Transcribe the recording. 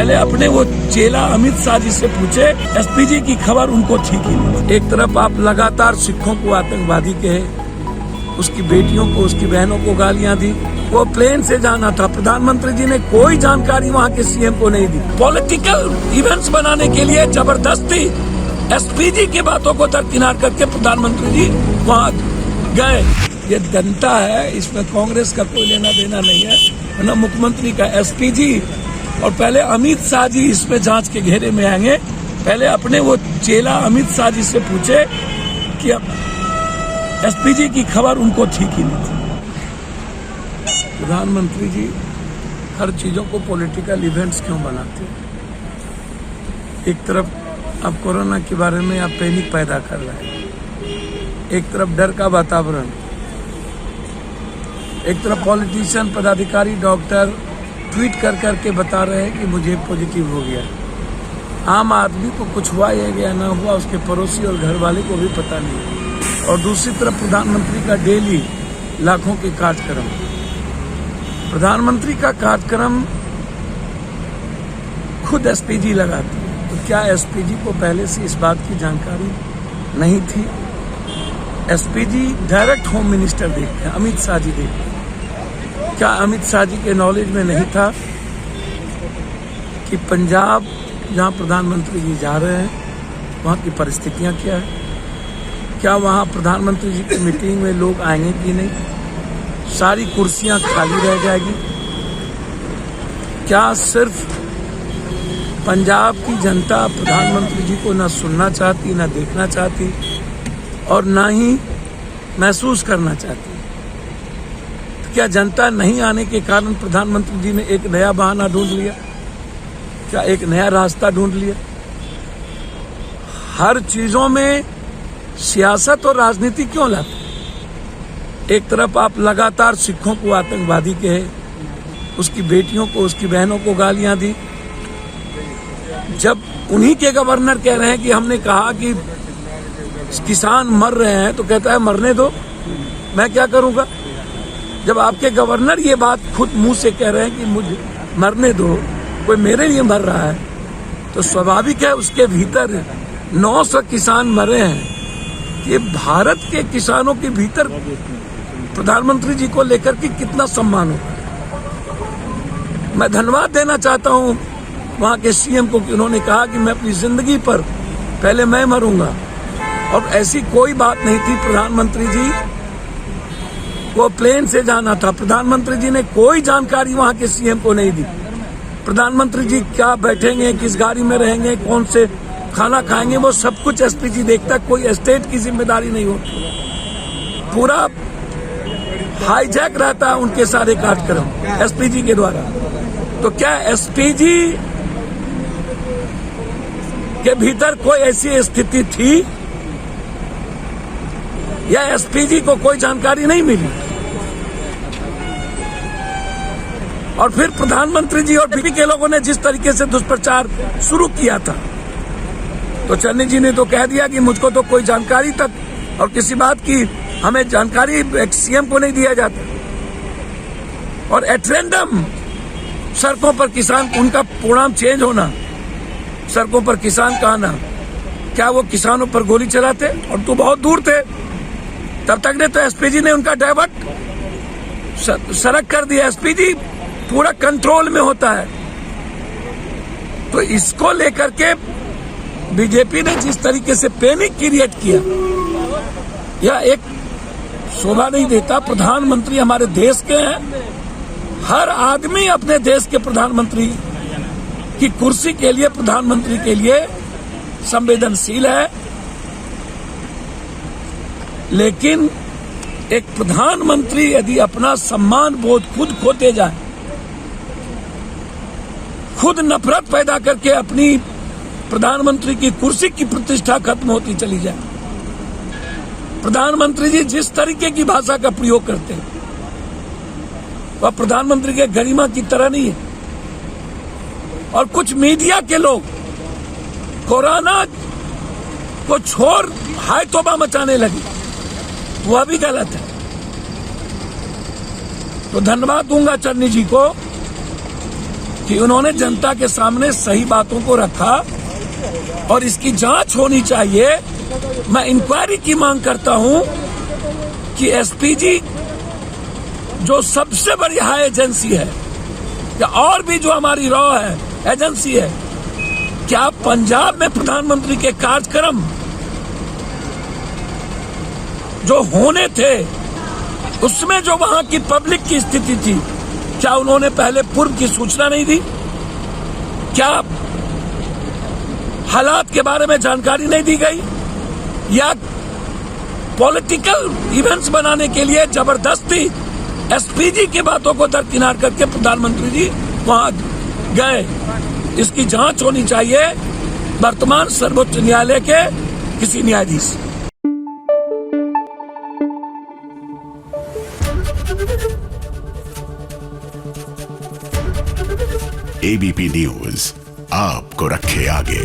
पहले अपने वो चेला अमित शाह जी से पूछे, एसपीजी की खबर उनको ठीक ही नहीं। एक तरफ आप लगातार सिखों को आतंकवादी कहे, उसकी बेटियों को, उसकी बहनों को गालियां दी। वो प्लेन से जाना था, प्रधानमंत्री जी ने कोई जानकारी वहाँ के सीएम को नहीं दी। पॉलिटिकल इवेंट्स बनाने के लिए जबरदस्ती एसपीजी की बातों को दरकिनार करके प्रधानमंत्री जी वहाँ गए। ये जनता है, इसमें कांग्रेस का कोई लेना देना नहीं है, न मुख्यमंत्री का। एसपीजी और पहले अमित शाह जी इसमें जांच के घेरे में आएंगे। पहले अपने वो चेला अमित शाह जी से पूछे कि एसपीजी की खबर उनको ठीक ही नहीं थी। प्रधानमंत्री जी हर चीजों को पॉलिटिकल इवेंट्स क्यों बनाते हैं? एक तरफ अब कोरोना के बारे में आप पैनिक पैदा कर रहे हैं, एक तरफ डर का वातावरण, एक तरफ पॉलिटिशियन, पदाधिकारी, डॉक्टर ट्वीट कर करके बता रहे हैं कि मुझे पॉजिटिव हो गया। आम आदमी को कुछ हुआ या गया ना हुआ, उसके पड़ोसी और घर वाले को भी पता नहीं। और दूसरी तरफ प्रधानमंत्री का डेली लाखों के कार्यक्रम, प्रधानमंत्री का कार्यक्रम खुद एसपीजी लगाती है। तो क्या एसपीजी को पहले से इस बात की जानकारी नहीं थी? एसपीजी डायरेक्ट होम मिनिस्टर देखते हैं, अमित शाह जी देखते हैं। क्या अमित शाह जी के नॉलेज में नहीं था कि पंजाब जहां प्रधानमंत्री जी जा रहे हैं वहां की परिस्थितियां क्या है? क्या वहां प्रधानमंत्री जी की मीटिंग में लोग आएंगे कि नहीं? सारी कुर्सियां खाली रह जाएगी? क्या सिर्फ पंजाब की जनता प्रधानमंत्री जी को न सुनना चाहती, न देखना चाहती और न ही महसूस करना चाहती? तो क्या जनता नहीं आने के कारण प्रधानमंत्री जी ने एक नया बहाना ढूंढ लिया? क्या एक नया रास्ता ढूंढ लिया? हर चीजों में सियासत और राजनीति क्यों लाते? एक तरफ आप लगातार सिखों को आतंकवादी कहे, उसकी बेटियों को, उसकी बहनों को गालियां दी। जब उन्हीं के गवर्नर कह रहे हैं कि हमने कहा कि किसान मर रहे हैं, तो कहता है मरने दो, मैं क्या करूंगा? जब आपके गवर्नर ये बात खुद मुंह से कह रहे हैं कि मुझे मरने दो, कोई मेरे लिए मर रहा है, तो स्वाभाविक है उसके भीतर 900 किसान मरे हैं। ये भारत के किसानों के भीतर प्रधानमंत्री जी को लेकर के कितना सम्मान होगा। मैं धन्यवाद देना चाहता हूं वहां के सीएम को कि उन्होंने कहा कि मैं अपनी जिंदगी पर पहले मैं मरूंगा, और ऐसी कोई बात नहीं थी। प्रधानमंत्री जी को प्लेन से जाना था, प्रधानमंत्री जी ने कोई जानकारी वहां के सीएम को नहीं दी। प्रधानमंत्री जी क्या बैठेंगे, किस गाड़ी में रहेंगे, कौन से खाना खाएंगे, वो सब कुछ एसपीजी देखता। कोई स्टेट की जिम्मेदारी नहीं होती, पूरा हाईजैक रहता है उनके सारे कार्यक्रम एसपीजी के द्वारा। तो क्या एसपीजी के भीतर कोई ऐसी स्थिति थी या एसपीजी को कोई जानकारी नहीं मिली? और फिर प्रधानमंत्री जी और बीबी के लोगों ने जिस तरीके से दुष्प्रचार शुरू किया था, तो चन्नी जी ने तो कह दिया कि मुझको तो कोई जानकारी तक और किसी बात की हमें जानकारी सीएम को नहीं दिया जाता। और एट रैंडम सड़कों पर किसान, उनका प्रोग्राम चेंज होना, सड़कों पर किसान का आना, क्या वो किसानों पर गोली चलाते? और तो बहुत दूर थे तब तक ने तो एसपीजी ने उनका डाइवर्ट सड़क कर दिया। एसपीजी पूरा कंट्रोल में होता है। तो इसको लेकर के बीजेपी ने जिस तरीके से पैनिक क्रिएट किया, यह एक शोभा नहीं देता। प्रधानमंत्री हमारे देश के हैं, हर आदमी अपने देश के प्रधानमंत्री की कुर्सी के लिए, प्रधानमंत्री के लिए संवेदनशील है। लेकिन एक प्रधानमंत्री यदि अपना सम्मान बोध खुद खोते जाए, खुद नफरत पैदा करके अपनी प्रधानमंत्री की कुर्सी की प्रतिष्ठा खत्म होती चली जाए। प्रधानमंत्री जी जिस तरीके की भाषा का प्रयोग करते हैं वह प्रधानमंत्री के गरिमा की तरह नहीं है। और कुछ मीडिया के लोग कोरोना को छोड़ हाय तौबा मचाने लगे, वह भी गलत है। तो धन्यवाद दूंगा चन्नी जी को कि उन्होंने जनता के सामने सही बातों को रखा और इसकी जांच होनी चाहिए। मैं इंक्वायरी की मांग करता हूं कि एसपीजी जो सबसे बड़ी हाई एजेंसी है या और भी जो हमारी रॉ है एजेंसी है, क्या पंजाब में प्रधानमंत्री के कार्यक्रम जो होने थे उसमें जो वहां की पब्लिक की स्थिति थी, क्या उन्होंने पहले पूर्व की सूचना नहीं दी? क्या हालात के बारे में जानकारी नहीं दी गई? या पॉलिटिकल इवेंट्स बनाने के लिए जबरदस्ती एसपीजी की बातों को दरकिनार करके प्रधानमंत्री जी वहां गए? इसकी जांच होनी चाहिए वर्तमान सर्वोच्च न्यायालय के किसी न्यायाधीश। एबीपी न्यूज आपको रखे आगे।